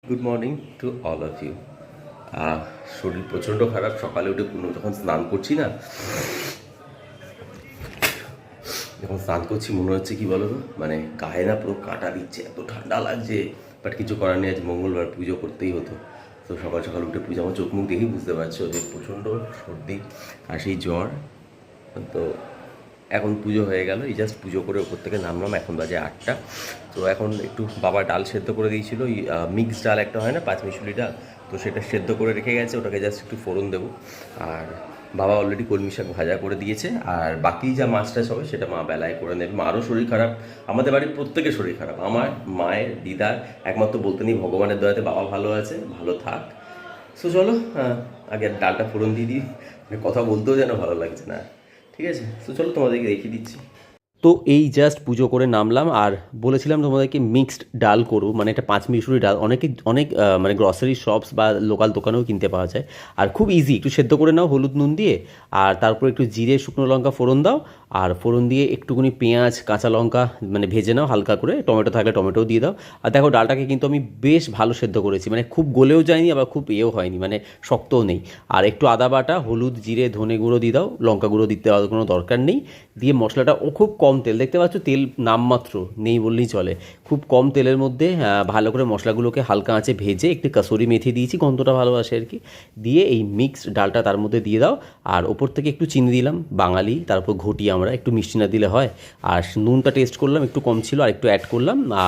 Good morning to all of you. শরীর প্রচণ্ড খারাপ। সকালে উঠে যখন স্নান করছি না, যখন স্নান করছি মনে হচ্ছে কি বলো তো, মানে গায়ে না পুরো কাটা দিচ্ছে, এত ঠান্ডা লাগছে। বাট কিছু করার নেই, আজ মঙ্গলবার, পুজো করতেই হতো। তো সকাল সকাল উঠে পুজো, আমার চোখ মুখ দেখেই বুঝতে পারছো যে প্রচণ্ড সর্দি আর সেই জ্বর। তো এখন পুজো হয়ে গেল, এই জাস্ট পুজো করে ওপর থেকে নামলাম, এখন বাজে 8টা। তো এখন একটু বাবা ডাল সেদ্ধ করে দিয়েছিল, ওই মিক্স ডাল একটা হয় না, পাঁচমিশুলি ডাল, তো সেটা সেদ্ধ করে রেখে গেছে, ওটাকে জাস্ট একটু ফোড়ন দেবো। আর বাবা অলরেডি কলমি শাক ভাজা করে দিয়েছে, আর বাকি যা মাছটা হবে সেটা মা বেলায় করে নেবে। মারও শরীর খারাপ, আমাদের বাড়ির প্রত্যেকের শরীর খারাপ, আমার, মায়ের, দিদার। একমাত্র বলতে নেই ভগবানের দয়াতে বাবা ভালো আছে, ভালো থাক। সো চলো, আগে ডালটা ফোড়ন দিয়ে দিই, মানে কথা বলতেও যেন ভালো লাগছে না। ঠিক আছে, তো চলো তোমাদেরকে দেখিয়ে দিচ্ছি। তো এই জাস্ট পুজো করে নামলাম, আর বলেছিলাম তোমাদেরকে মিক্সড ডাল করো, মানে এটা পাঁচমিশুরি ডাল, অনেক মানে গ্রসারি শপস বা লোকাল দোকানেও কিনতে পাওয়া যায়। আর খুব ইজি, একটু সেদ্ধ করে নাও হলুদ নুন দিয়ে, আর তারপর একটু জিরে শুকনো লঙ্কা ফোড়ন দাও, আর ফোড়ন দিয়ে একটুখানি পেঁয়াজ কাঁচা লঙ্কা মানে ভেজে নাও হালকা করে, টমেটো থাকলে টমেটোও দিয়ে দাও। আর দেখো ডালটাকে কিন্তু আমি বেশ ভালো সেদ্ধ করেছি, মানে খুব গলেও যায়নি আবার খুব এও হয়নি, মানে শক্তও নেই। আর একটু আদা বাটা, হলুদ, জিরে, ধনে গুঁড়ো দিয়ে দাও, লঙ্কা গুঁড়ো দিতে কোনো দরকার নেই। দিয়ে মশলাটা খুব কম তেল, দেখতে পাচ্ছ তেল নামমাত্র নেই বললেই চলে, খুব কম তেলের মধ্যে ভালো করে মশলাগুলোকে হালকা আঁচে ভেজে, একটু কাসুরি মেথি দিয়েছি, গন্ধটা ভালো আসে আর কি, দিয়ে এই মিক্সড ডালটা তার মধ্যে দিয়ে দাও। আর ওপর থেকে একটু চিনি দিলাম, বাঙালি, তারপর ঘটি আমরা, একটু মিষ্টি না দিলে হয়। আর নুনটা টেস্ট করলাম, একটু কম ছিল, আর একটু অ্যাড করলাম। আর